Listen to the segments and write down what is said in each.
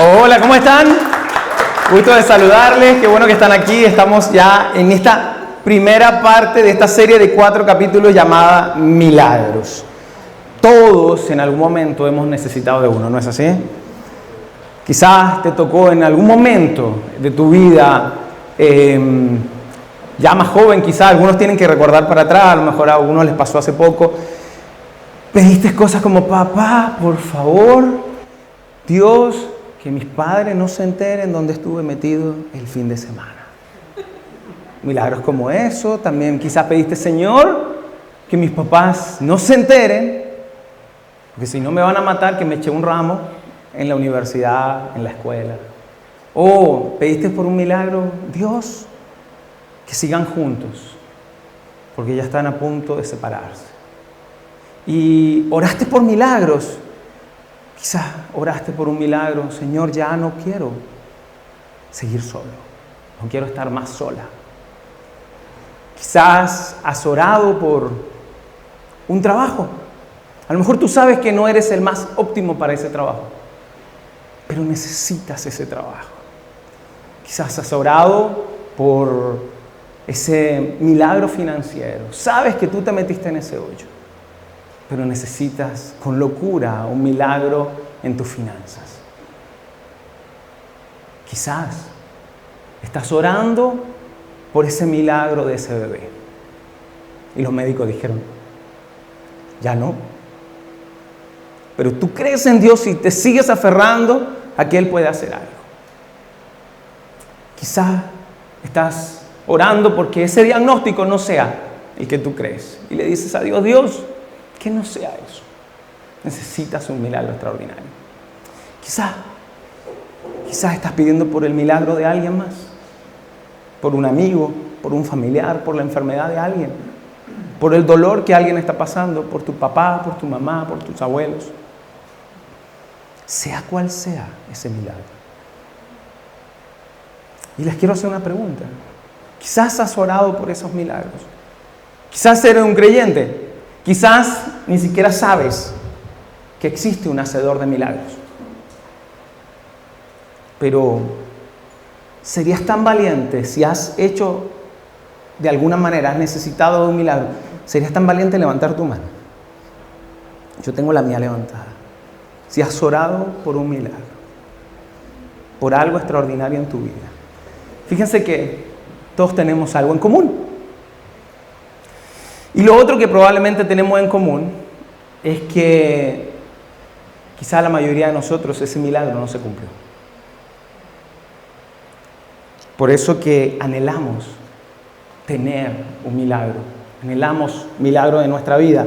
Hola, ¿cómo están? Gusto de saludarles, qué bueno que están aquí. Estamos ya en esta primera parte de esta serie de 4 capítulos llamada Milagros. Todos en algún momento hemos necesitado de uno, ¿no es así? Quizás te tocó en algún momento de tu vida, ya más joven, quizás algunos tienen que recordar para atrás, a lo mejor a algunos les pasó hace poco. Pediste cosas como: papá, por favor, Dios, que mis padres no se enteren dónde estuve metido el fin de semana. Milagros como eso. También quizás pediste: Señor, que mis papás no se enteren, porque si no me van a matar, que me eché un ramo en la universidad, en la escuela. O pediste por un milagro: Dios, que sigan juntos, porque ya están a punto de separarse. Y oraste por milagros. Quizás oraste por un milagro: Señor, ya no quiero seguir solo, no quiero estar más sola. Quizás has orado por un trabajo. A lo mejor tú sabes que no eres el más óptimo para ese trabajo, pero necesitas ese trabajo. Quizás has orado por ese milagro financiero. Sabes que tú te metiste en ese hoyo, pero necesitas con locura un milagro en tus finanzas. Quizás estás orando por ese milagro de ese bebé y los médicos dijeron: ya no. Pero tú crees en Dios y te sigues aferrando a que Él puede hacer algo. Quizás estás orando porque ese diagnóstico no sea el que tú crees y le dices a Dios: Dios, que no sea eso. Necesitas un milagro extraordinario. Quizás estás pidiendo por el milagro de alguien más, por un amigo, por un familiar, por la enfermedad de alguien, por el dolor que alguien está pasando, por tu papá, por tu mamá, por tus abuelos. Sea cual sea ese milagro. Y les quiero hacer una pregunta. Quizás has orado por esos milagros. Quizás eres un creyente. Quizás ni siquiera sabes que existe un hacedor de milagros. Pero serías tan valiente si has hecho, de alguna manera, has necesitado de un milagro. Serías tan valiente en levantar tu mano. Yo tengo la mía levantada. Si has orado por un milagro, por algo extraordinario en tu vida. Fíjense que todos tenemos algo en común. Y lo otro que probablemente tenemos en común es que quizá la mayoría de nosotros ese milagro no se cumplió. Por eso que anhelamos tener un milagro, anhelamos milagro en nuestra vida.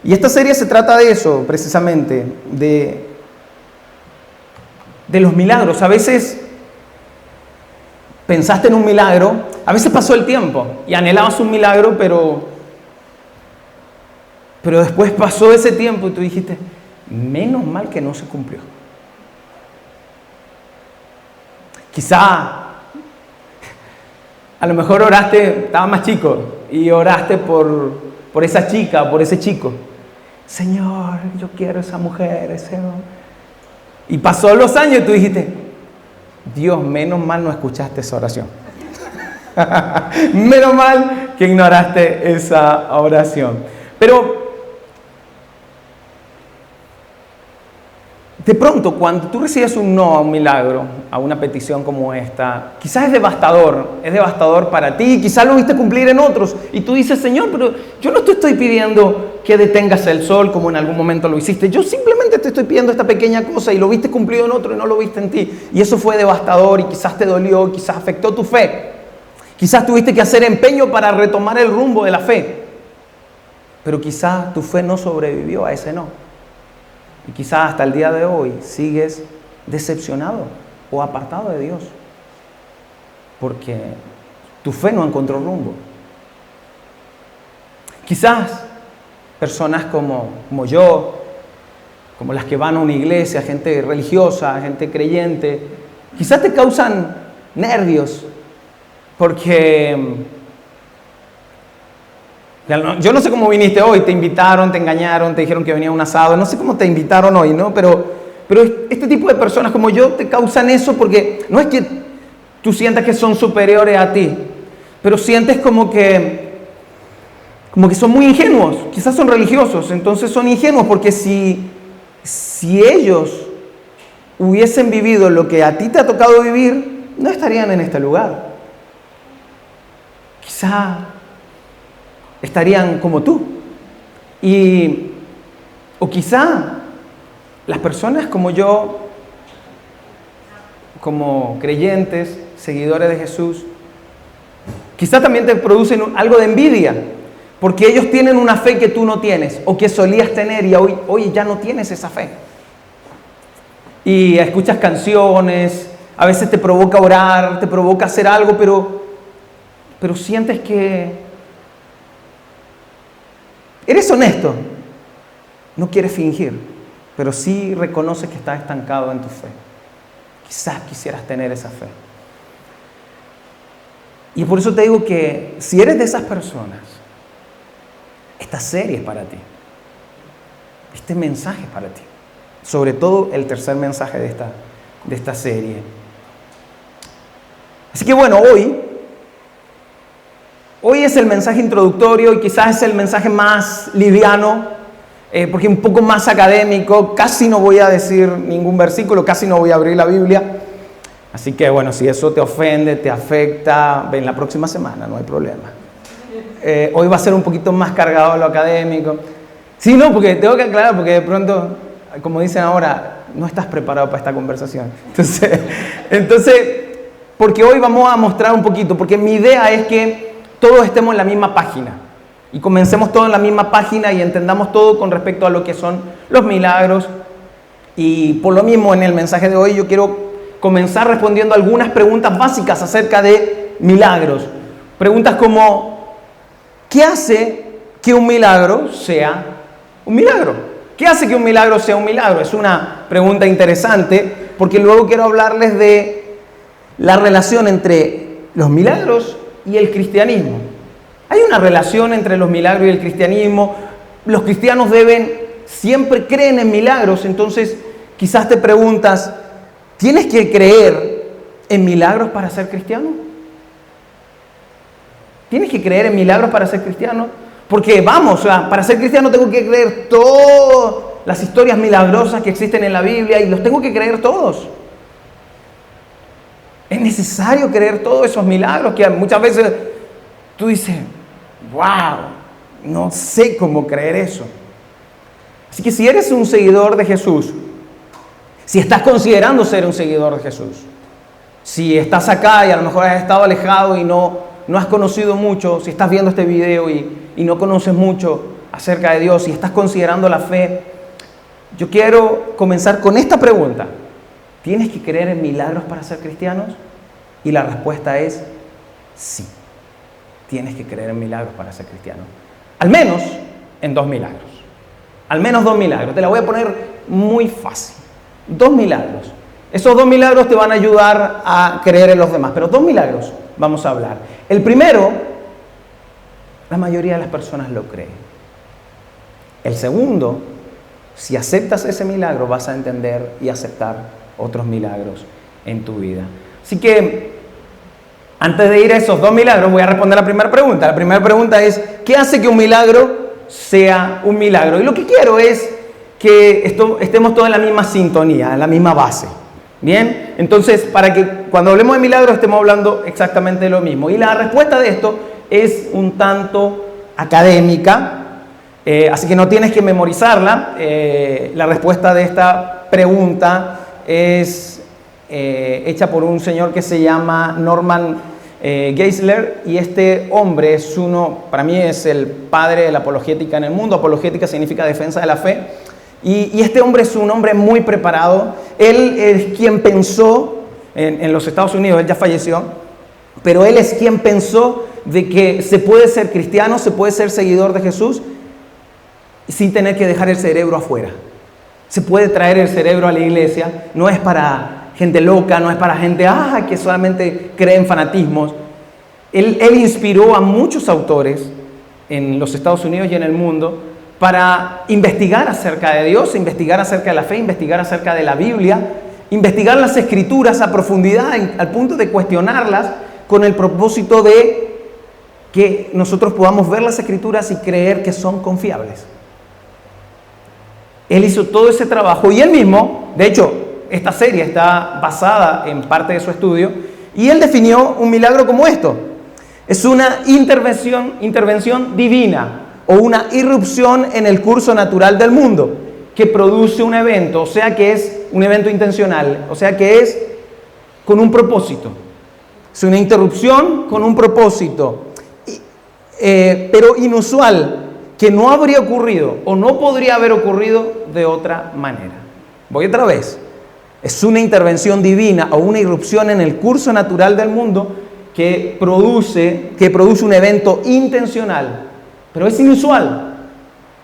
Y esta serie se trata de eso, precisamente, de los milagros. A veces pensaste en un milagro, a veces pasó el tiempo y anhelabas un milagro, pero después pasó ese tiempo y tú dijiste: menos mal que no se cumplió. Quizá a lo mejor oraste, estaba más chico, y oraste por esa chica, por ese chico. Señor, yo quiero esa mujer, ese hombre. Y pasó los años y tú dijiste: Dios, menos mal no escuchaste esa oración. Menos mal que ignoraste esa oración. Pero de pronto, cuando tú recibes un no a un milagro, a una petición como esta, quizás es devastador para ti, quizás lo viste cumplir en otros, y tú dices: Señor, pero yo no te estoy pidiendo que detengas el sol como en algún momento lo hiciste, yo simplemente te estoy pidiendo esta pequeña cosa y lo viste cumplido en otro y no lo viste en ti, y eso fue devastador y quizás te dolió, quizás afectó tu fe, quizás tuviste que hacer empeño para retomar el rumbo de la fe, pero quizás tu fe no sobrevivió a ese no. Y quizás hasta el día de hoy sigues decepcionado o apartado de Dios porque tu fe no encontró rumbo. Quizás personas como yo, como las que van a una iglesia, gente religiosa, gente creyente, quizás te causan nervios porque yo no sé cómo viniste hoy, te invitaron, te engañaron, te dijeron que venía a un asado, no sé cómo te invitaron hoy, ¿no? Pero Pero este tipo de personas como yo te causan eso porque no es que tú sientas que son superiores a ti, pero sientes como que son muy ingenuos. Quizás son religiosos, entonces son ingenuos porque si ellos hubiesen vivido lo que a ti te ha tocado vivir, no estarían en este lugar. Quizá estarían como tú. O quizá las personas como yo, como creyentes, seguidores de Jesús, quizá también te producen algo de envidia, porque ellos tienen una fe que tú no tienes, o que solías tener y hoy ya no tienes esa fe. Y escuchas canciones, a veces te provoca orar, te provoca hacer algo, pero sientes que eres honesto, no quieres fingir, pero sí reconoces que estás estancado en tu fe. Quizás quisieras tener esa fe. Y por eso te digo que si eres de esas personas, esta serie es para ti. Este mensaje es para ti. Sobre todo el tercer mensaje de esta serie. Así que bueno, hoy es el mensaje introductorio y quizás es el mensaje más liviano, porque un poco más académico. Casi no voy a decir ningún versículo, casi no voy a abrir la Biblia. Así que bueno, si eso te ofende, te afecta, ven la próxima semana, no hay problema. Hoy va a ser un poquito más cargado a lo académico. Sí, no, porque tengo que aclarar, porque de pronto, como dicen ahora, no estás preparado para esta conversación. Entonces, porque hoy vamos a mostrar un poquito, porque mi idea es que todos estemos en la misma página y comencemos todos en la misma página y entendamos todo con respecto a lo que son los milagros. Y por lo mismo, en el mensaje de hoy yo quiero comenzar respondiendo algunas preguntas básicas acerca de milagros. Preguntas como, ¿qué hace que un milagro sea un milagro? ¿Qué hace que un milagro sea un milagro? Es una pregunta interesante porque luego quiero hablarles de la relación entre los milagros y el cristianismo. Hay una relación entre los milagros y el cristianismo. Los cristianos siempre creen en milagros, entonces quizás te preguntas, ¿tienes que creer en milagros para ser cristiano? ¿Tienes que creer en milagros para ser cristiano? Porque para ser cristiano tengo que creer todas las historias milagrosas que existen en la Biblia y los tengo que creer todos. Es necesario creer todos esos milagros que muchas veces tú dices, wow, no sé cómo creer eso. Así que si eres un seguidor de Jesús, si estás considerando ser un seguidor de Jesús, si estás acá y a lo mejor has estado alejado y no has conocido mucho, si estás viendo este video y no conoces mucho acerca de Dios, si estás considerando la fe, yo quiero comenzar con esta pregunta. ¿Tienes que creer en milagros para ser cristianos? Y la respuesta es sí. Tienes que creer en milagros para ser cristiano. Al menos en 2 milagros. Al menos 2 milagros. Te la voy a poner muy fácil. 2 milagros. Esos 2 milagros te van a ayudar a creer en los demás. Pero 2 milagros vamos a hablar. El primero, la mayoría de las personas lo creen. El segundo, si aceptas ese milagro, vas a entender y aceptar otros milagros en tu vida. Así que, antes de ir a esos 2 milagros, voy a responder la primera pregunta. La primera pregunta es, ¿qué hace que un milagro sea un milagro? Y lo que quiero es que estemos todos en la misma sintonía, en la misma base. ¿Bien? Entonces, para que cuando hablemos de milagros estemos hablando exactamente de lo mismo. Y la respuesta de esto es un tanto académica, así que no tienes que memorizarla. La respuesta de esta pregunta es hecha por un señor que se llama Norman Geisler, y este hombre para mí es el padre de la apologética en el mundo. Apologética significa defensa de la fe, y este hombre es un hombre muy preparado. Él es quien pensó, en los Estados Unidos, él ya falleció, pero él es quien pensó de que se puede ser cristiano, se puede ser seguidor de Jesús sin tener que dejar el cerebro afuera. Se puede traer el cerebro a la iglesia, no es para gente loca, no es para gente que solamente cree en fanatismos. Él inspiró a muchos autores en los Estados Unidos y en el mundo para investigar acerca de Dios, investigar acerca de la fe, investigar acerca de la Biblia, investigar las Escrituras a profundidad, al punto de cuestionarlas, con el propósito de que nosotros podamos ver las Escrituras y creer que son confiables. Él hizo todo ese trabajo y él mismo, de hecho, esta serie está basada en parte de su estudio, y él definió un milagro como esto. Es una intervención divina o una irrupción en el curso natural del mundo que produce un evento, o sea que es un evento intencional, o sea que es con un propósito. Es una interrupción con un propósito, pero inusual, que no habría ocurrido o no podría haber ocurrido de otra manera. Voy otra vez. Es una intervención divina o una irrupción en el curso natural del mundo que produce un evento intencional, pero es inusual,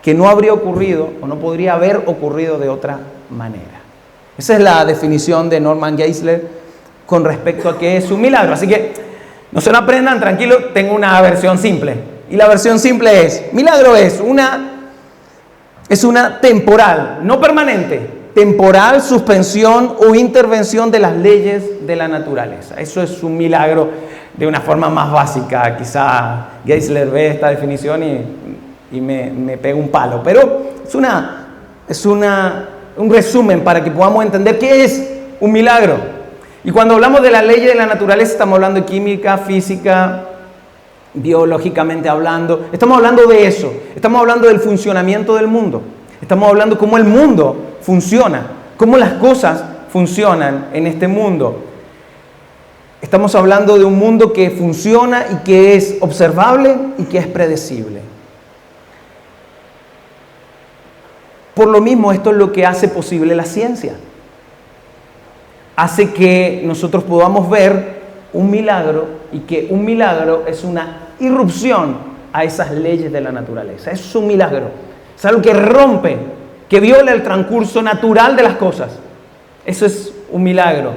que no habría ocurrido o no podría haber ocurrido de otra manera. Esa es la definición de Norman Geisler con respecto a qué es un milagro. Así que no se lo aprendan, tranquilo, tengo una versión simple. Y la versión simple es, milagro es una temporal, no permanente, temporal suspensión o intervención de las leyes de la naturaleza. Eso es un milagro de una forma más básica. Quizá Geisler ve esta definición y me pega un palo, pero es un resumen para que podamos entender qué es un milagro. Y cuando hablamos de las leyes de la naturaleza, estamos hablando de química, física, biológicamente hablando, estamos hablando de eso, estamos hablando del funcionamiento del mundo, estamos hablando cómo el mundo funciona, cómo las cosas funcionan en este mundo. Estamos hablando de un mundo que funciona y que es observable y que es predecible. Por lo mismo, esto es lo que hace posible la ciencia. Hace que nosotros podamos ver un milagro, y que un milagro es una irrupción a esas leyes de la naturaleza. Es un milagro. Es algo que rompe, que viola el transcurso natural de las cosas. Eso es un milagro.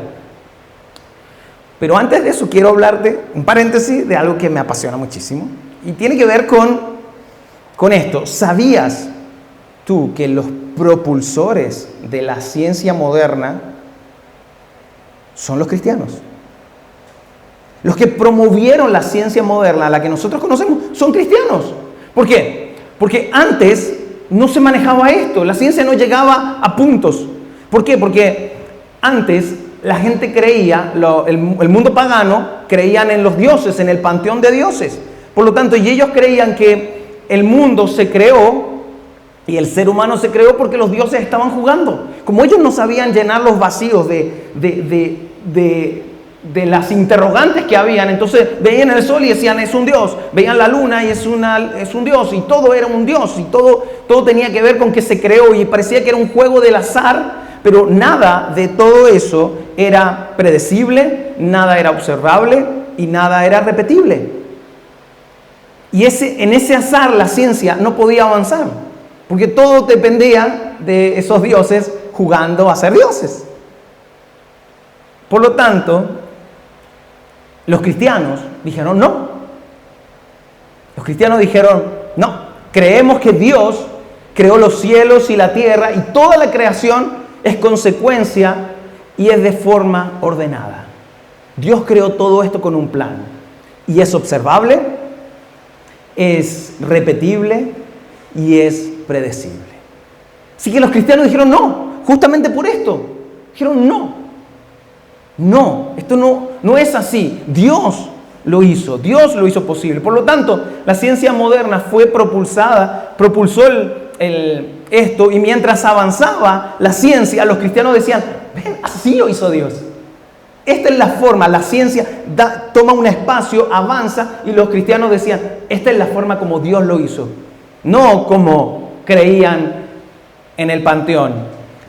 Pero antes de eso quiero hablarte, un paréntesis, de algo que me apasiona muchísimo. Y tiene que ver con esto. ¿Sabías tú que los propulsores de la ciencia moderna son los cristianos? Los que promovieron la ciencia moderna, la que nosotros conocemos, son cristianos. ¿Por qué? Porque antes no se manejaba esto, la ciencia no llegaba a puntos. ¿Por qué? Porque antes la gente creía, el mundo pagano, creían en los dioses, en el panteón de dioses. Por lo tanto, y ellos creían que el mundo se creó y el ser humano se creó porque los dioses estaban jugando. Como ellos no sabían llenar los vacíos de las interrogantes que habían, entonces veían el sol y decían es un dios, veían la luna y es un dios, y todo era un dios, y todo tenía que ver con que se creó, y parecía que era un juego del azar, pero nada de todo eso era predecible, nada era observable y nada era repetible. Y en ese azar la ciencia no podía avanzar, porque todo dependía de esos dioses jugando a ser dioses. Por lo tanto, los cristianos dijeron no. Los cristianos dijeron no. Creemos que Dios creó los cielos y la tierra, y toda la creación es consecuencia y es de forma ordenada. Dios creó todo esto con un plan, y es observable, es repetible y es predecible. Así que los cristianos dijeron no, justamente por esto. Dijeron no, esto no es así. Dios lo hizo posible. Por lo tanto, la ciencia moderna propulsó esto, y mientras avanzaba la ciencia, los cristianos decían, ven, así lo hizo Dios. Esta es la forma, la ciencia toma un espacio, avanza, y los cristianos decían, esta es la forma como Dios lo hizo, no como creían en el panteón.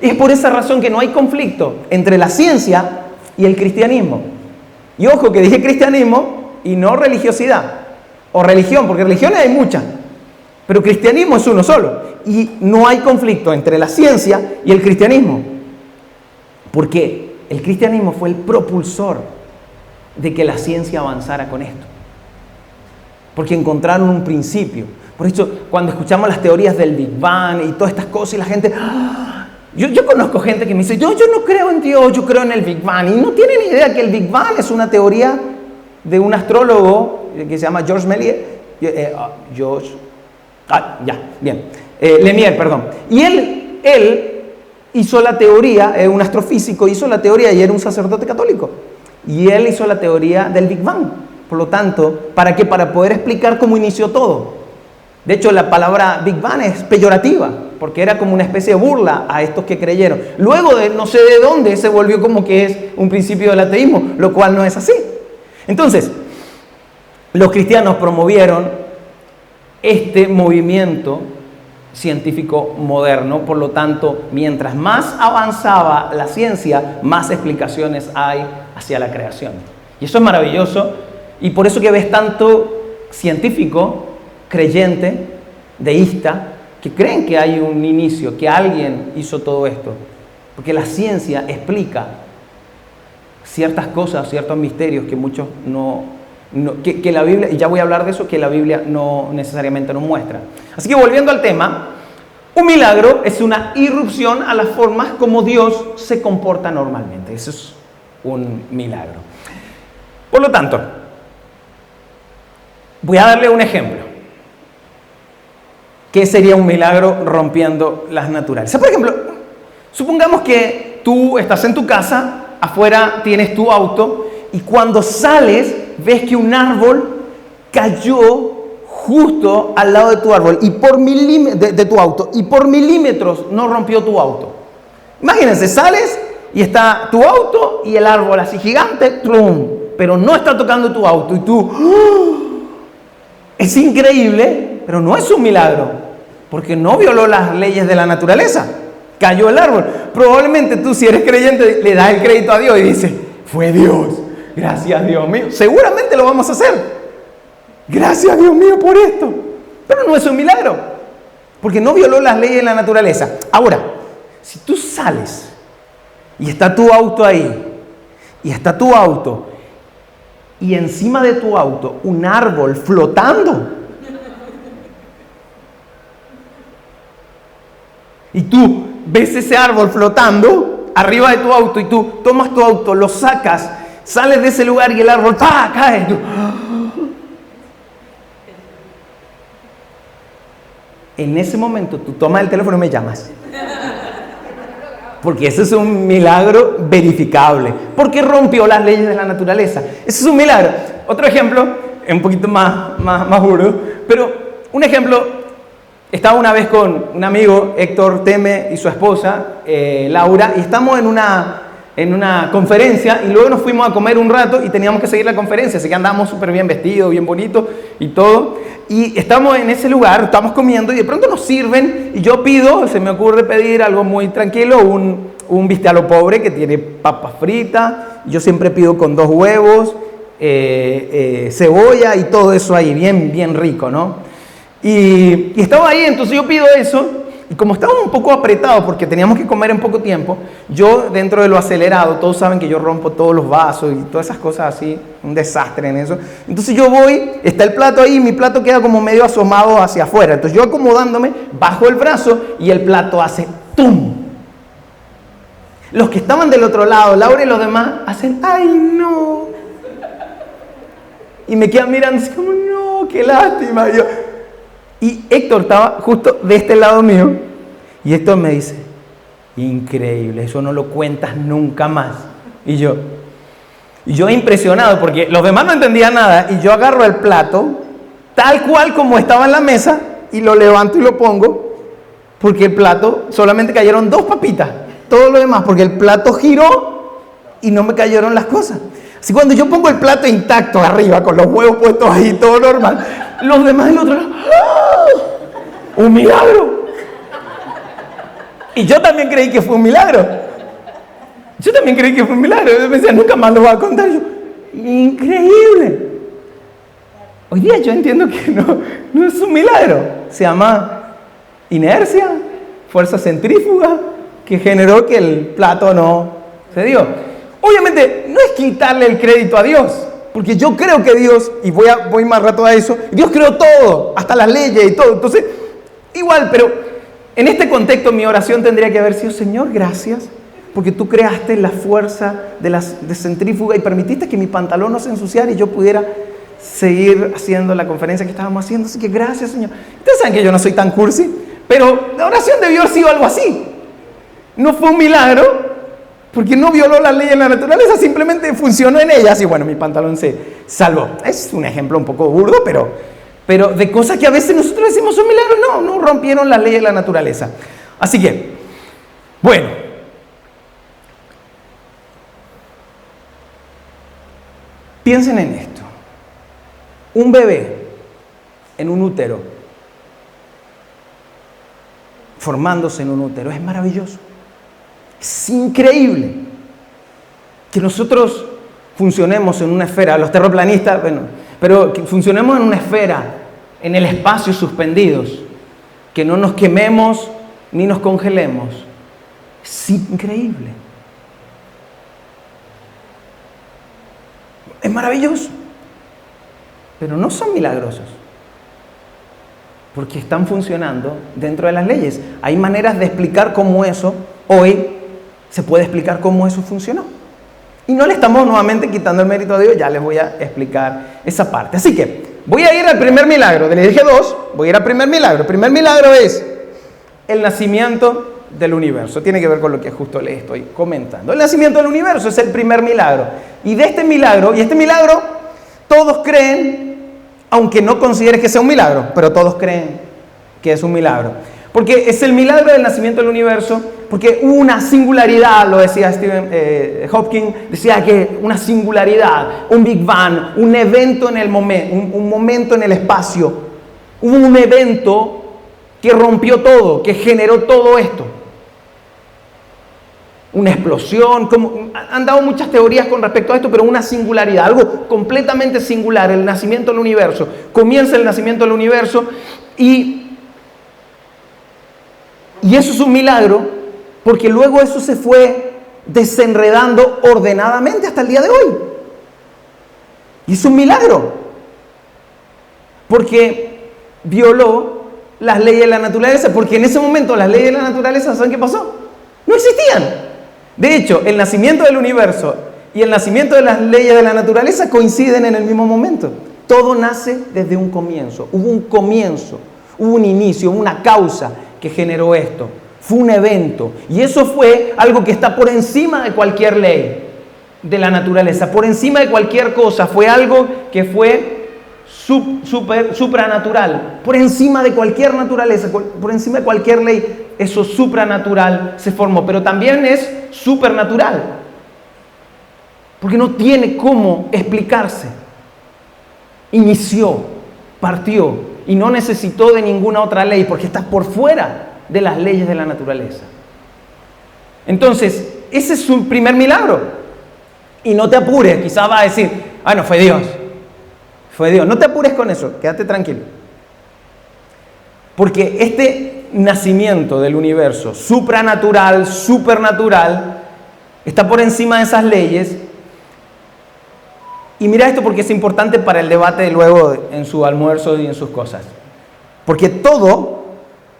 Y es por esa razón que no hay conflicto entre la ciencia y el cristianismo. Y ojo que dije cristianismo y no religiosidad o religión, porque religiones hay muchas, pero cristianismo es uno solo, y no hay conflicto entre la ciencia y el cristianismo, porque el cristianismo fue el propulsor de que la ciencia avanzara con esto, porque encontraron un principio. Por eso, cuando escuchamos las teorías del Big Bang y todas estas cosas y la gente... Yo conozco gente que me dice, yo no creo en Dios, yo creo en el Big Bang. Y no tienen ni idea que el Big Bang es una teoría de un astrólogo que se llama George Méliès. Lemier, perdón. Y él hizo la teoría, un astrofísico hizo la teoría y era un sacerdote católico. Y él hizo la teoría del Big Bang. Por lo tanto, ¿para qué? Para poder explicar cómo inició todo. De hecho, la palabra Big Bang es peyorativa, porque era como una especie de burla a estos que creyeron. Luego de no sé de dónde se volvió como que es un principio del ateísmo, lo cual no es así. Entonces, los cristianos promovieron este movimiento científico moderno. Por lo tanto, mientras más avanzaba la ciencia, más explicaciones hay hacia la creación. Y eso es maravilloso. Y por eso que ves tanto científico, creyente, deísta, que creen que hay un inicio, que alguien hizo todo esto. Porque la ciencia explica ciertas cosas, ciertos misterios que muchos que la Biblia, y ya voy a hablar de eso, que la Biblia no necesariamente nos muestra. Así que volviendo al tema, un milagro es una irrupción a las formas como Dios se comporta normalmente. Eso es un milagro. Por lo tanto, voy a darle un ejemplo. ¿Qué sería un milagro rompiendo las naturalezas? Por ejemplo, supongamos que tú estás en tu casa, afuera tienes tu auto y cuando sales ves que un árbol cayó justo al lado de tu árbol y de tu auto y por milímetros no rompió tu auto. Imagínense, sales y está tu auto y el árbol así gigante, ¡trum! Pero no está tocando tu auto y tú... ¡oh! Es increíble, pero no es un milagro. Porque no violó las leyes de la naturaleza. Cayó el árbol. Probablemente tú, si eres creyente, le das el crédito a Dios y dices, fue Dios. Gracias, Dios mío. Seguramente lo vamos a hacer. Gracias, Dios mío, por esto. Pero no es un milagro. Porque no violó las leyes de la naturaleza. Ahora, si tú sales y está tu auto ahí, y está tu auto, y encima de tu auto un árbol flotando, y tú ves ese árbol flotando arriba de tu auto y tú tomas tu auto, lo sacas, sales de ese lugar y el árbol ¡pah! Cae. Tú, en ese momento tú tomas el teléfono y me llamas. Porque ese es un milagro verificable. Porque rompió las leyes de la naturaleza. Ese es un milagro. Otro ejemplo, un poquito más burdo, pero un ejemplo. Estaba una vez con un amigo, Héctor Teme, y su esposa, Laura, y estamos en una conferencia y luego nos fuimos a comer un rato y teníamos que seguir la conferencia, así que andábamos súper bien vestidos, bien bonitos y todo. Y estamos en ese lugar, estamos comiendo y de pronto nos sirven y yo pido, se me ocurre pedir algo muy tranquilo, un bistec a lo pobre que tiene papas fritas, yo siempre pido con 2 huevos, cebolla y todo eso ahí, bien rico, ¿no? Y estaba ahí, entonces yo pido eso, y como estábamos un poco apretados porque teníamos que comer en poco tiempo, yo dentro de lo acelerado, todos saben que yo rompo todos los vasos y todas esas cosas así, un desastre en eso. Entonces yo voy, está el plato ahí, mi plato queda como medio asomado hacia afuera, entonces yo acomodándome, bajo el brazo y el plato hace ¡tum! Los que estaban del otro lado, Laura y los demás, hacen ¡ay no! Y me quedan mirando así como ¡no! ¡Qué lástima! Y Héctor estaba justo de este lado mío y Héctor me dice, increíble, eso no lo cuentas nunca más. Y yo impresionado porque los demás no entendían nada y yo agarro el plato tal cual como estaba en la mesa y lo levanto y lo pongo porque el plato solamente cayeron 2 papitas, todo lo demás porque el plato giró y no me cayeron las cosas. Así cuando yo pongo el plato intacto arriba con los huevos puestos ahí, todo normal, los demás del otro lado, ¡ah! ¡Un milagro! Y yo también creí que fue un milagro. Yo pensé, nunca más lo voy a contar. Yo, increíble. Hoy día yo entiendo que no es un milagro. Se llama inercia, fuerza centrífuga, que generó que el plato no se dio. Obviamente, no es quitarle el crédito a Dios. porque yo creo que Dios, y voy más rato a eso, Dios creó todo, hasta las leyes y todo. Entonces, igual, pero en este contexto mi oración tendría que haber sido: Señor, gracias, porque tú creaste la fuerza de centrífuga y permitiste que mi pantalón no se ensuciara y yo pudiera seguir haciendo la conferencia que estábamos haciendo. Así que gracias, Señor. Ustedes saben que yo no soy tan cursi, pero la oración debió haber sido algo así. No fue un milagro, porque no violó las leyes de la naturaleza, simplemente funcionó en ellas y bueno, mi pantalón se salvó. Es un ejemplo un poco burdo, pero de cosas que a veces nosotros decimos son milagros. No rompieron las leyes de la naturaleza. Así que, bueno, piensen en esto. Un bebé en un útero, formándose en un útero, es maravilloso. Es increíble que nosotros funcionemos en una esfera, los terraplanistas, bueno, pero que funcionemos en una esfera, en el espacio suspendidos, que no nos quememos ni nos congelemos. Es increíble. Es maravilloso. Pero no son milagrosos, porque están funcionando dentro de las leyes. Hay maneras de explicar cómo eso, hoy se puede explicar cómo eso funcionó. Y no le estamos nuevamente quitando el mérito a Dios, ya les voy a explicar esa parte. Así que voy a ir al primer milagro. Les dije dos, voy a ir al primer milagro. El primer milagro es el nacimiento del universo. Tiene que ver con lo que justo les estoy comentando. El nacimiento del universo es el primer milagro. Y de este milagro, todos creen, aunque no consideres que sea un milagro, pero todos creen que es un milagro. Porque es el milagro del nacimiento del universo, porque hubo una singularidad, lo decía Stephen Hawking, decía que una singularidad, un Big Bang, un evento en el momento, un momento en el espacio, hubo un evento que rompió todo, que generó todo esto. Una explosión, han dado muchas teorías con respecto a esto, pero una singularidad, algo completamente singular, el nacimiento del universo. Comienza el nacimiento del universo y eso es un milagro, porque luego eso se fue desenredando ordenadamente hasta el día de hoy. Y es un milagro, porque violó las leyes de la naturaleza, porque en ese momento las leyes de la naturaleza, ¿saben qué pasó? No existían. De hecho, el nacimiento del universo y el nacimiento de las leyes de la naturaleza coinciden en el mismo momento. Todo nace desde un comienzo. Hubo un comienzo, hubo un inicio, una causa que generó esto. Fue un evento. Y eso fue algo que está por encima de cualquier ley de la naturaleza, por encima de cualquier cosa. Fue algo que fue supranatural, por encima de cualquier naturaleza, por encima de cualquier ley. Eso supranatural se formó, pero también es supernatural, porque no tiene cómo explicarse. Inició, partió y no necesitó de ninguna otra ley, porque está por fuera de las leyes de la naturaleza. Entonces, ese es su primer milagro. Y no te apures, quizás va a decir: no, fue Dios. Fue Dios. No te apures con eso, quédate tranquilo. Porque este nacimiento del universo, supranatural, supernatural, está por encima de esas leyes. Y mira esto, porque es importante para el debate luego en su almuerzo y en sus cosas. Porque todo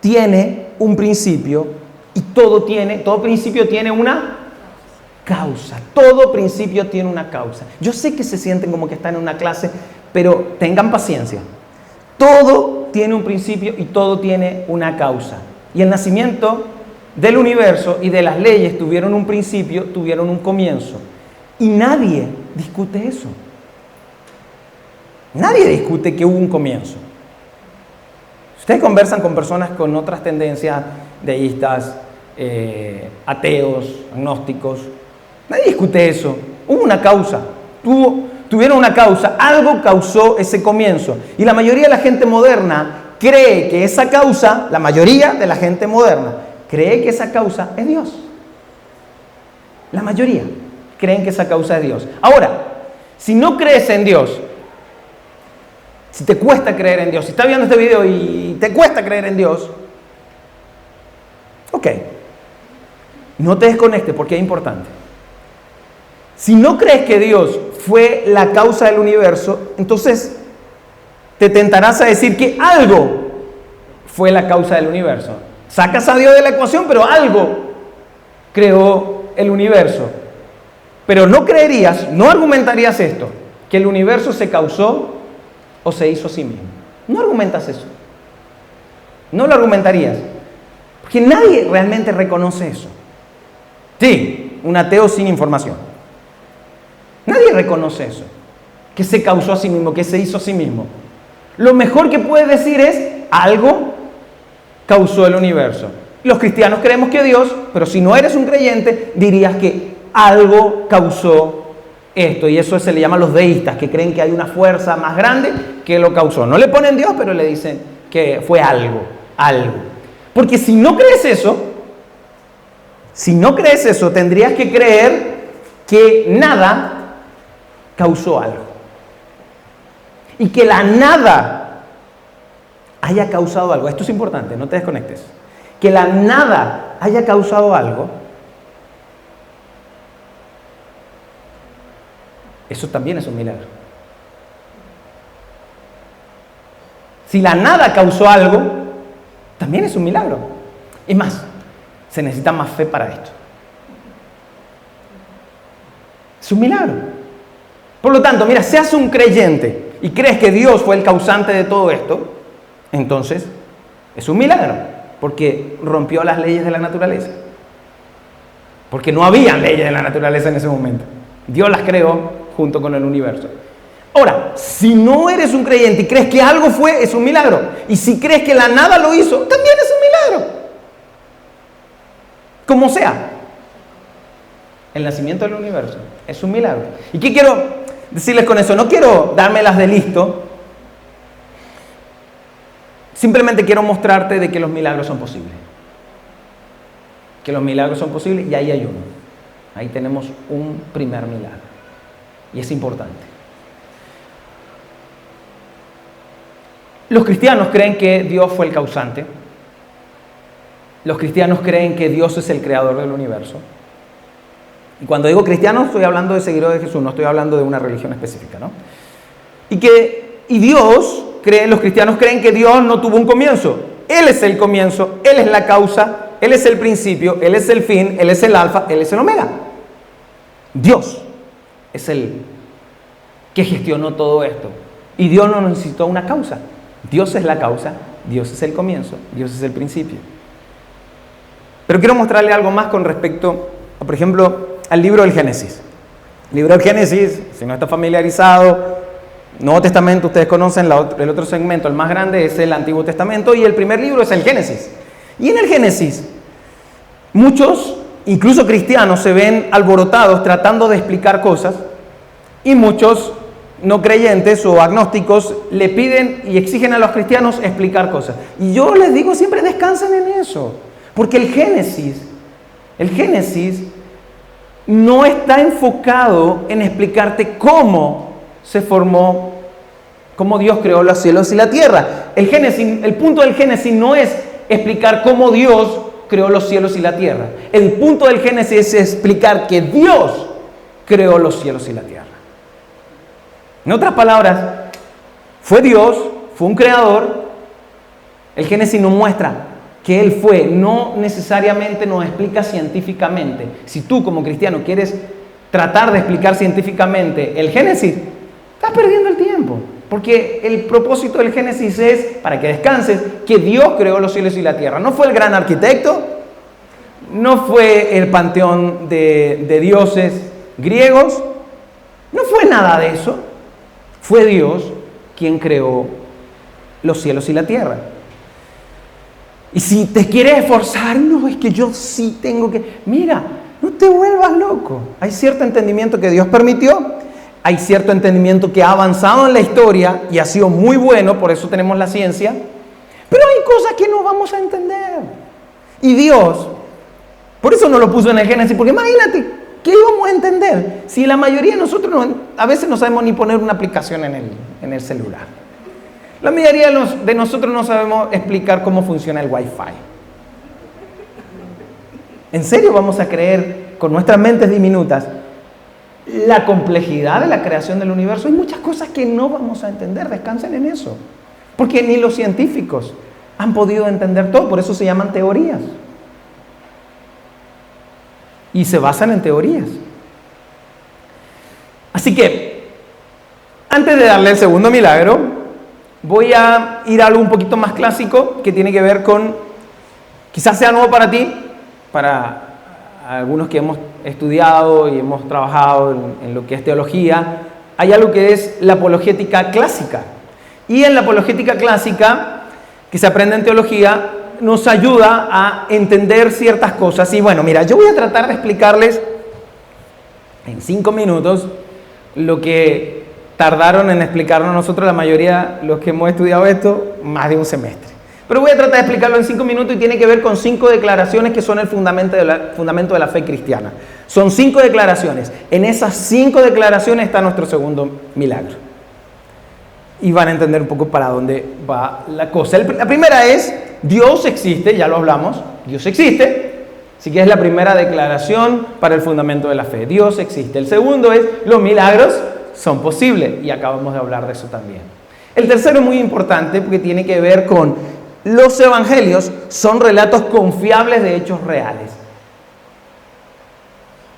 tiene un principio y todo principio tiene una causa. Todo principio tiene una causa. Yo sé que se sienten como que están en una clase, pero tengan paciencia. Todo tiene un principio y todo tiene una causa. Y el nacimiento del universo y de las leyes tuvieron un principio, tuvieron un comienzo. Y nadie discute eso. Nadie discute que hubo un comienzo. Ustedes conversan con personas con otras tendencias, deístas, ateos, agnósticos. Nadie discute eso. Hubo una causa. Tuvieron una causa. Algo causó ese comienzo. Y la mayoría de la gente moderna cree que esa causa, la mayoría de la gente moderna, cree que esa causa es Dios. La mayoría creen que esa causa es Dios. Ahora, si no crees en Dios, si te cuesta creer en Dios, si estás viendo este video y te cuesta creer en Dios, ok, no te desconectes porque es importante. Si no crees que Dios fue la causa del universo, entonces te tentarás a decir que algo fue la causa del universo. Sacas a Dios de la ecuación, pero algo creó el universo. Pero no creerías, no argumentarías esto, que el universo se causó o se hizo a sí mismo. No argumentas eso. No lo argumentarías. Porque nadie realmente reconoce eso. Sí, un ateo sin información. Nadie reconoce eso. Que se causó a sí mismo, que se hizo a sí mismo. Lo mejor que puedes decir es algo causó el universo. Los cristianos creemos que Dios, pero si no eres un creyente, dirías que algo causó esto. Y eso se le llama a los deístas, que creen que hay una fuerza más grande que lo causó. No le ponen Dios, pero le dicen que fue algo. Porque si no crees eso, tendrías que creer que nada causó algo. Y que la nada haya causado algo. Esto es importante, no te desconectes. Que la nada haya causado algo, eso también es un milagro. Si la nada causó algo, también es un milagro. Es más, se necesita más fe para esto. Es un milagro. Por lo tanto, mira, seas un creyente y crees que Dios fue el causante de todo esto, entonces es un milagro, porque rompió las leyes de la naturaleza. Porque no había leyes de la naturaleza en ese momento. Dios las creó junto con el universo. Ahora, si no eres un creyente y crees que algo fue, es un milagro. Y si crees que la nada lo hizo, también es un milagro. Como sea, el nacimiento del universo es un milagro. ¿Y qué quiero decirles con eso? No quiero dármelas de listo. Simplemente quiero mostrarte de que los milagros son posibles. Que los milagros son posibles y ahí hay uno. Ahí tenemos un primer milagro. Y es importante. Los cristianos creen que Dios fue el causante. Los cristianos creen que Dios es el creador del universo. Y cuando digo cristiano, estoy hablando de seguidores de Jesús, no estoy hablando de una religión específica, ¿no? Los cristianos creen que Dios no tuvo un comienzo. Él es el comienzo, Él es la causa, Él es el principio, Él es el fin, Él es el alfa, Él es el omega. Dios es el que gestionó todo esto. Y Dios no necesitó una causa. Dios es la causa, Dios es el comienzo, Dios es el principio. Pero quiero mostrarle algo más con respecto, por ejemplo, al libro del Génesis. El libro del Génesis, si no está familiarizado, Nuevo Testamento, ustedes conocen el otro segmento, el más grande es el Antiguo Testamento y el primer libro es el Génesis. Y en el Génesis, muchos, incluso cristianos, se ven alborotados tratando de explicar cosas y muchos no creyentes o agnósticos le piden y exigen a los cristianos explicar cosas. Y yo les digo siempre, descansen en eso, porque el Génesis no está enfocado en explicarte cómo se formó, cómo Dios creó los cielos y la tierra. El punto del Génesis no es explicar cómo Dios creó los cielos y la tierra. El punto del Génesis es explicar que Dios creó los cielos y la tierra. En otras palabras, fue Dios, fue un creador. El Génesis nos muestra que Él fue, no necesariamente nos explica científicamente. Si tú como cristiano quieres tratar de explicar científicamente el Génesis, estás perdiendo el tiempo. Porque el propósito del Génesis es, para que descanses, que Dios creó los cielos y la tierra. No fue el gran arquitecto, no fue el panteón de dioses griegos, no fue nada de eso. Fue Dios quien creó los cielos y la tierra. Y si te quieres esforzar, no, es que yo sí tengo que... Mira, no te vuelvas loco. Hay cierto entendimiento que Dios permitió, hay cierto entendimiento que ha avanzado en la historia y ha sido muy bueno, por eso tenemos la ciencia, pero hay cosas que no vamos a entender. Y Dios, por eso no lo puso en el Génesis, porque imagínate, ¿qué íbamos a entender? Si la mayoría de nosotros a veces no sabemos ni poner una aplicación en el celular. La mayoría de nosotros no sabemos explicar cómo funciona el Wi-Fi. ¿En serio vamos a creer con nuestras mentes diminutas la complejidad de la creación del universo. Hay muchas cosas que no vamos a entender, descansen en eso. Porque ni los científicos han podido entender todo, por eso se llaman teorías. Y se basan en teorías. Así que, antes de darle el segundo milagro, voy a ir a algo un poquito más clásico que tiene que ver con, quizás sea nuevo para ti, para algunos que hemos estudiado y hemos trabajado en lo que es teología. Hay algo que es la apologética clásica. Y en la apologética clásica, que se aprende en teología, nos ayuda a entender ciertas cosas. Y bueno, mira, yo voy a tratar de explicarles en 5 minutos lo que tardaron en explicarnos nosotros, la mayoría, los que hemos estudiado esto, más de un semestre. Pero voy a tratar de explicarlo en 5 minutos y tiene que ver con 5 declaraciones que son el fundamento de la fe cristiana. Son 5 declaraciones. En esas 5 declaraciones está nuestro segundo milagro. Y van a entender un poco para dónde va la cosa. La primera es, Dios existe, ya lo hablamos, Dios existe. Así que es la primera declaración para el fundamento de la fe. Dios existe. El segundo es, los milagros son posibles. Y acabamos de hablar de eso también. El tercero es muy importante porque tiene que ver con los evangelios son relatos confiables de hechos reales.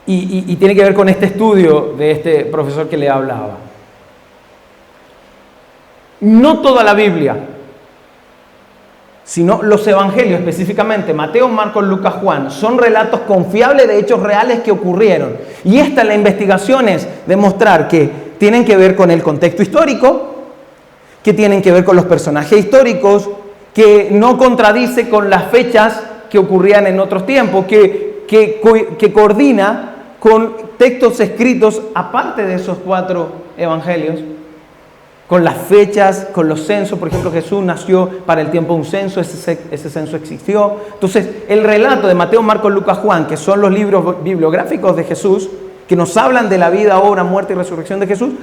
Y tiene que ver con este estudio de este profesor que le hablaba. No toda la Biblia, sino los evangelios, específicamente Mateo, Marcos, Lucas, Juan, son relatos confiables de hechos reales que ocurrieron. Y la investigación es demostrar que tienen que ver con el contexto histórico, que tienen que ver con los personajes históricos, que no contradice con las fechas que ocurrían en otros tiempos, que coordina con textos escritos aparte de esos 4 evangelios, con las fechas, con los censos. Por ejemplo, Jesús nació para el tiempo de un censo, ese censo existió. Entonces, el relato de Mateo, Marcos, Lucas, Juan, que son los libros bibliográficos de Jesús, que nos hablan de la vida, obra, muerte y resurrección de Jesús,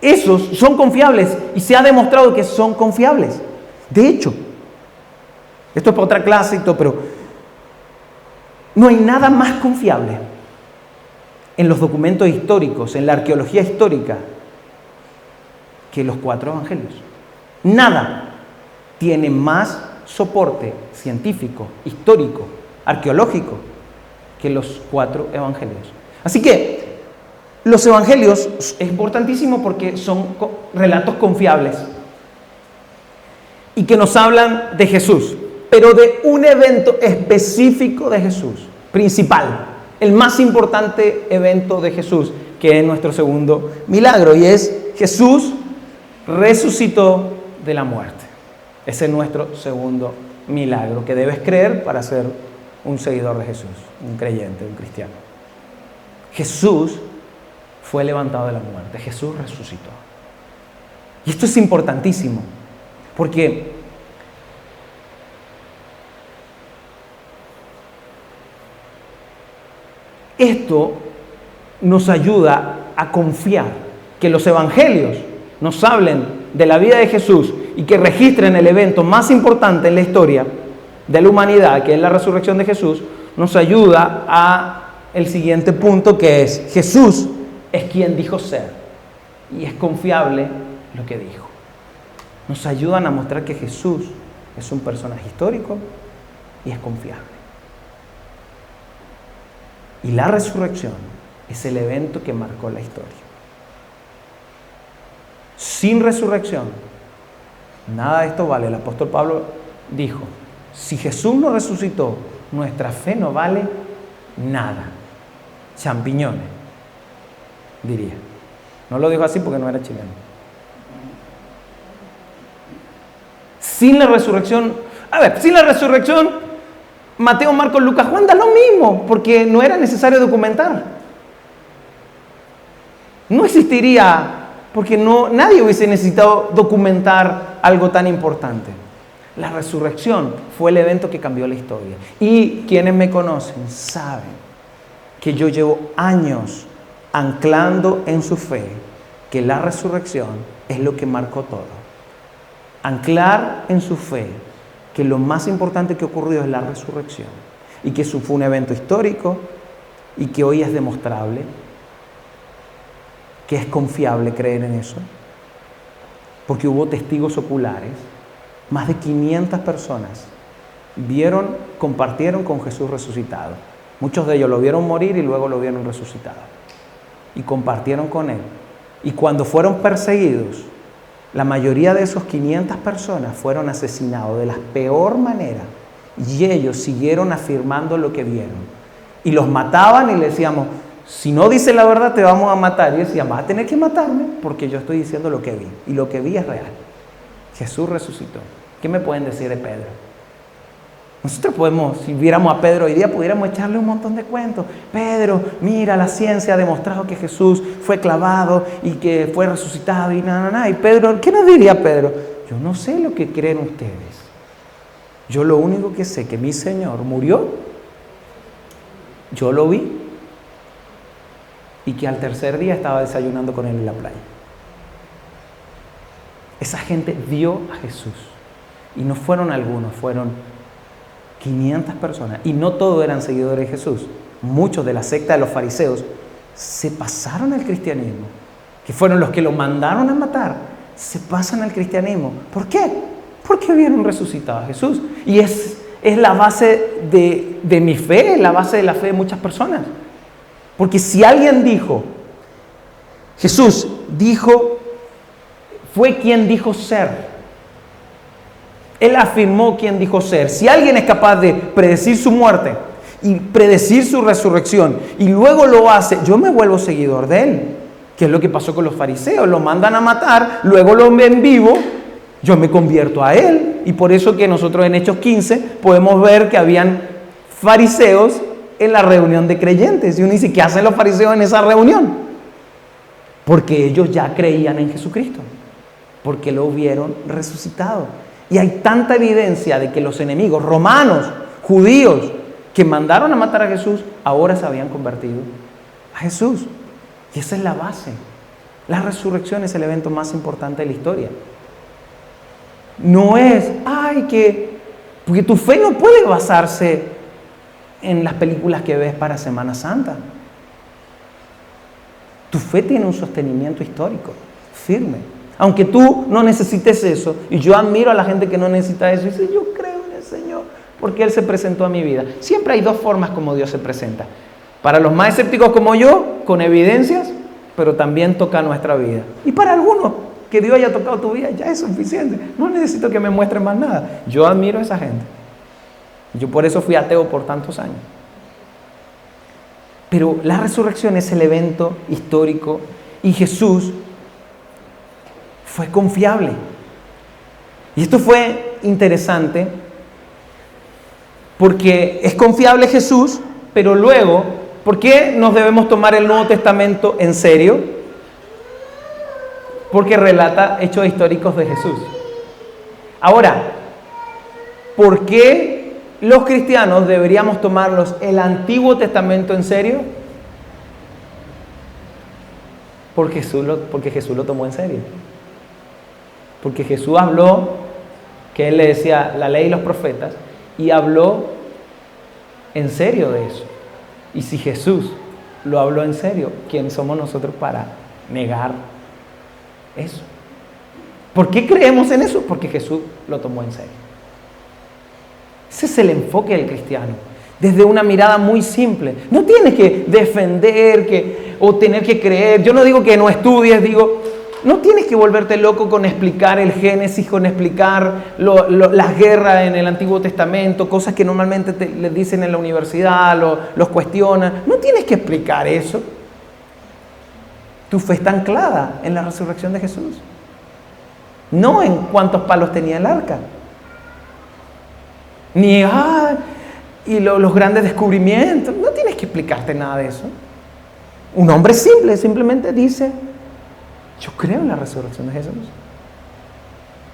esos son confiables y se ha demostrado que son confiables. De hecho, esto es para otra clase, pero no hay nada más confiable en los documentos históricos, en la arqueología histórica, que los 4 evangelios. Nada tiene más soporte científico, histórico, arqueológico que los 4 evangelios. Así que los evangelios es importantísimo porque son relatos confiables y que nos hablan de Jesús, pero de un evento específico de Jesús, principal, el más importante evento de Jesús, que es nuestro segundo milagro, y es Jesús resucitó de la muerte. Ese es nuestro segundo milagro que debes creer para ser un seguidor de Jesús, un creyente, un cristiano. Jesús fue levantado de la muerte, Jesús resucitó. Y esto es importantísimo, porque esto nos ayuda a confiar que los evangelios nos hablen de la vida de Jesús y que registren el evento más importante en la historia de la humanidad, que es la resurrección de Jesús, nos ayuda a el siguiente punto, que es Jesús es quien dijo ser y es confiable lo que dijo. Nos ayudan a mostrar que Jesús es un personaje histórico y es confiable. Y la resurrección es el evento que marcó la historia. Sin resurrección, nada de esto vale. El apóstol Pablo dijo, si Jesús no resucitó, nuestra fe no vale nada. Champiñones, diría. No lo dijo así porque no era chileno. Sin la resurrección, sin la resurrección, Mateo, Marcos, Lucas, Juan da lo mismo, porque no era necesario documentar. No existiría, porque nadie hubiese necesitado documentar algo tan importante. La resurrección fue el evento que cambió la historia. Y quienes me conocen saben que yo llevo años anclando en su fe que la resurrección es lo que marcó todo. Anclar en su fe que lo más importante que ocurrió es la resurrección y que eso fue un evento histórico y que hoy es demostrable que es confiable creer en eso? Porque hubo testigos oculares. Más de 500 personas compartieron con Jesús resucitado. Muchos de ellos lo vieron morir y luego lo vieron resucitado. Y compartieron con él. Y cuando fueron perseguidos, la mayoría de esos 500 personas fueron asesinados de la peor manera. Y ellos siguieron afirmando lo que vieron. Y los mataban y le decíamos, si no dices la verdad te vamos a matar. Y decían, vas a tener que matarme porque yo estoy diciendo lo que vi. Y lo que vi es real. Jesús resucitó. ¿Qué me pueden decir de Pedro? Nosotros podemos, si viéramos a Pedro hoy día, pudiéramos echarle un montón de cuentos. Pedro, mira, la ciencia ha demostrado que Jesús fue clavado y que fue resucitado y nada. Y Pedro, ¿qué nos diría Pedro? Yo no sé lo que creen ustedes. Yo lo único que sé que mi Señor murió, yo lo vi, y que al tercer día estaba desayunando con él en la playa. Esa gente vio a Jesús. Y no fueron algunos, fueron 500 personas. Y no todos eran seguidores de Jesús. Muchos de la secta de los fariseos se pasaron al cristianismo, que fueron los que lo mandaron a matar. Se pasan al cristianismo. ¿Por qué? Porque vieron resucitado a Jesús. Y es la base de mi fe, es la base de la fe de muchas personas. Porque si alguien dijo, Jesús dijo, fue quien dijo ser. Él afirmó quien dijo ser. Si alguien es capaz de predecir su muerte y predecir su resurrección y luego lo hace, yo me vuelvo seguidor de él. ¿Qué es lo que pasó con los fariseos? Lo mandan a matar, luego lo ven vivo, yo me convierto a él. Y por eso que nosotros en Hechos 15 podemos ver que habían fariseos en la reunión de creyentes. Y uno dice, ¿qué hacen los fariseos en esa reunión? Porque ellos ya creían en Jesucristo, porque lo vieron resucitado. Y hay tanta evidencia de que los enemigos romanos, judíos, que mandaron a matar a Jesús, ahora se habían convertido a Jesús. Y esa es la base. La resurrección es el evento más importante de la historia. No es, porque tu fe no puede basarse en las películas que ves para Semana Santa. Tu fe tiene un sostenimiento histórico, firme. Aunque tú no necesites eso, y yo admiro a la gente que no necesita eso, y dice, yo creo en el Señor, porque Él se presentó a mi vida. Siempre hay dos formas como Dios se presenta. Para los más escépticos como yo, con evidencias, pero también toca nuestra vida. Y para algunos, que Dios haya tocado tu vida, ya es suficiente. No necesito que me muestre más nada. Yo admiro a esa gente. Yo por eso fui ateo por tantos años. Pero la resurrección es el evento histórico, y Jesús fue confiable. Y esto fue interesante porque es confiable Jesús, pero luego, ¿por qué nos debemos tomar el Nuevo Testamento en serio? Porque relata hechos históricos de Jesús. Ahora, ¿por qué los cristianos deberíamos tomarlos el Antiguo Testamento en serio? Porque Jesús lo tomó en serio. Porque Jesús habló, que Él le decía la ley y los profetas, y habló en serio de eso. Y si Jesús lo habló en serio, ¿quién somos nosotros para negar eso? ¿Por qué creemos en eso? Porque Jesús lo tomó en serio. Ese es el enfoque del cristiano, desde una mirada muy simple. No tienes que defender o tener que creer. Yo no digo que no estudies, digo, no tienes que volverte loco con explicar el Génesis, con explicar las guerras en el Antiguo Testamento, cosas que normalmente les dicen en la universidad, los cuestionan. No tienes que explicar eso. Tu fe está anclada en la resurrección de Jesús. No en cuántos palos tenía el arca. Ni, los grandes descubrimientos. No tienes que explicarte nada de eso. Un hombre simple simplemente dice, yo creo en la resurrección de Jesús.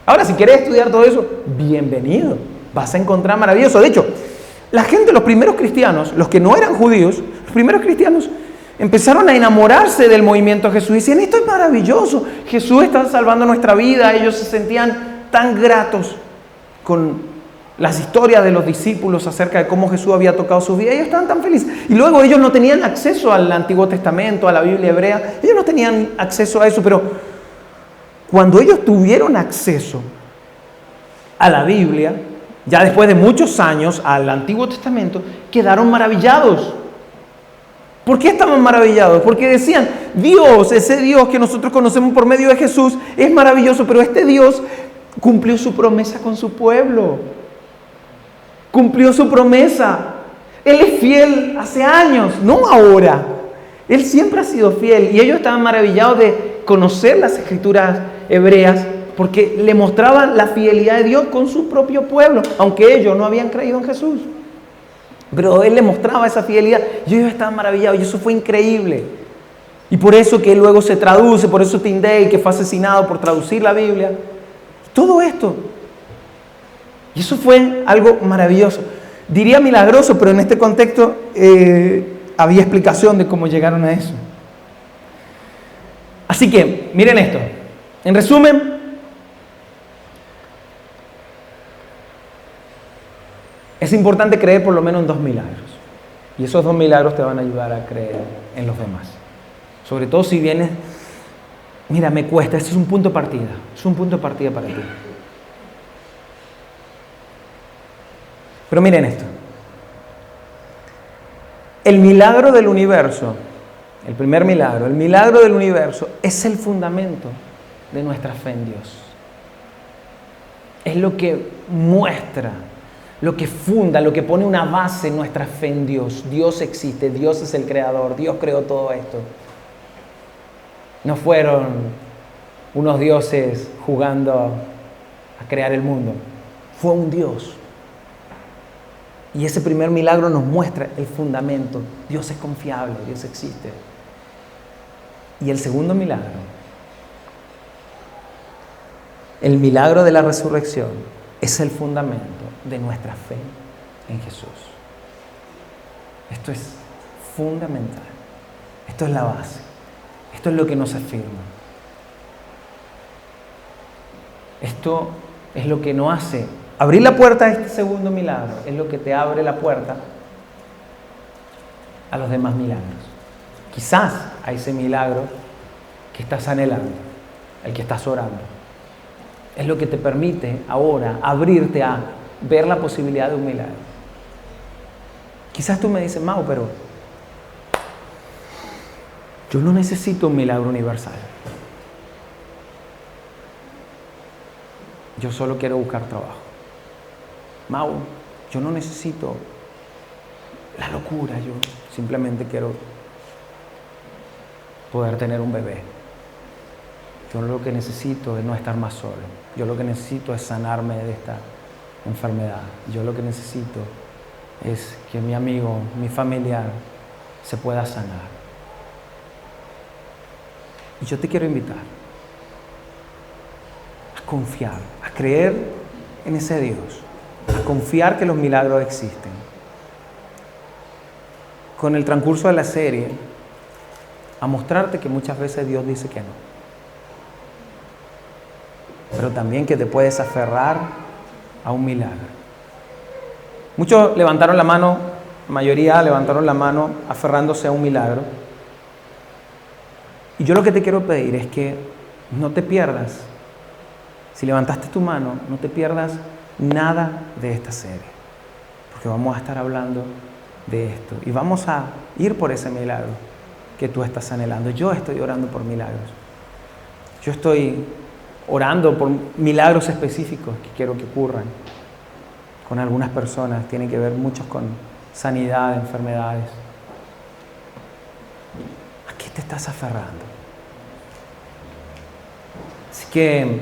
Ahora, si quieres estudiar todo eso, bienvenido. Vas a encontrar maravilloso. De hecho, la gente, los primeros cristianos, los que no eran judíos, los primeros cristianos empezaron a enamorarse del movimiento de Jesús. Y decían, esto es maravilloso. Jesús está salvando nuestra vida. Ellos se sentían tan gratos con las historias de los discípulos acerca de cómo Jesús había tocado sus vidas. Ellos estaban tan felices. Y luego ellos no tenían acceso al Antiguo Testamento, a la Biblia hebrea. Ellos no tenían acceso a eso, pero cuando ellos tuvieron acceso a la Biblia, ya después de muchos años, al Antiguo Testamento, quedaron maravillados. ¿Por qué estaban maravillados? Porque decían, Dios, ese Dios que nosotros conocemos por medio de Jesús, es maravilloso, pero este Dios cumplió su promesa con su pueblo. Cumplió su promesa. Él es fiel hace años, no ahora. Él siempre ha sido fiel. Y ellos estaban maravillados de conocer las escrituras hebreas porque le mostraban la fidelidad de Dios con su propio pueblo, aunque ellos no habían creído en Jesús. Pero Él le mostraba esa fidelidad y ellos estaban maravillados y eso fue increíble. Y por eso que luego se traduce, por eso Tyndale, que fue asesinado por traducir la Biblia. Todo esto. Y eso fue algo maravilloso. Diría milagroso, pero en este contexto había explicación de cómo llegaron a eso. Así que, miren esto. En resumen, es importante creer por lo menos en 2 milagros. Y esos 2 milagros te van a ayudar a creer en los demás. Sobre todo si vienes, mira, me cuesta, este es un punto de partida. Es un punto de partida para ti. Pero miren esto. El milagro del universo, el primer milagro, el milagro del universo es el fundamento de nuestra fe en Dios. Es lo que muestra, lo que funda, lo que pone una base en nuestra fe en Dios. Dios existe, Dios es el creador, Dios creó todo esto. No fueron unos dioses jugando a crear el mundo, fue un Dios. Y ese primer milagro nos muestra el fundamento. Dios es confiable, Dios existe. Y el segundo milagro, el milagro de la resurrección, es el fundamento de nuestra fe en Jesús. Esto es fundamental. Esto es la base. Esto es lo que nos afirma. Esto es lo que nos hace abrir la puerta a este segundo milagro. Es lo que te abre la puerta a los demás milagros. Quizás a ese milagro que estás anhelando, el que estás orando. Es lo que te permite ahora abrirte a ver la posibilidad de un milagro. Quizás tú me dices, Mau, pero yo no necesito un milagro universal. Yo solo quiero buscar trabajo. Mau, yo no necesito la locura, yo simplemente quiero poder tener un bebé. Yo lo que necesito es no estar más solo. Yo lo que necesito es sanarme de esta enfermedad. Yo lo que necesito es que mi amigo, mi familiar, se pueda sanar. Y yo te quiero invitar a confiar, a creer en ese Dios, a confiar que los milagros existen. Con el transcurso de la serie, a mostrarte que muchas veces Dios dice que no. Pero también que te puedes aferrar a un milagro. Muchos levantaron la mano, la mayoría levantaron la mano aferrándose a un milagro. Y yo lo que te quiero pedir es que no te pierdas, si levantaste tu mano, no te pierdas nada de esta serie. Porque vamos a estar hablando de esto. Y vamos a ir por ese milagro que tú estás anhelando. Yo estoy orando por milagros. Yo estoy orando por milagros específicos que quiero que ocurran con algunas personas. Tienen que ver muchos con sanidad, enfermedades. ¿A qué te estás aferrando? Así que,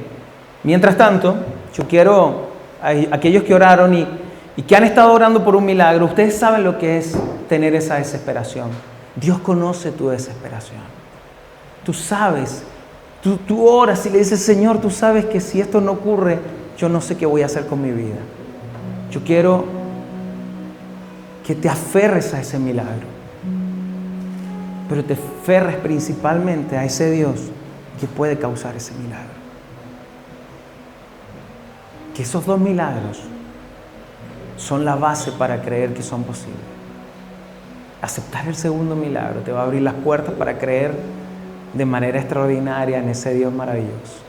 mientras tanto, yo quiero a aquellos que oraron y que han estado orando por un milagro, ustedes saben lo que es tener esa desesperación. Dios conoce tu desesperación. Tú sabes. Tú oras y le dices, Señor, tú sabes que si esto no ocurre, yo no sé qué voy a hacer con mi vida. Yo quiero que te aferres a ese milagro, pero te aferres principalmente a ese Dios que puede causar ese milagro. Que esos 2 milagros son la base para creer que son posibles. Aceptar el segundo milagro te va a abrir las puertas para creer de manera extraordinaria en ese Dios maravilloso.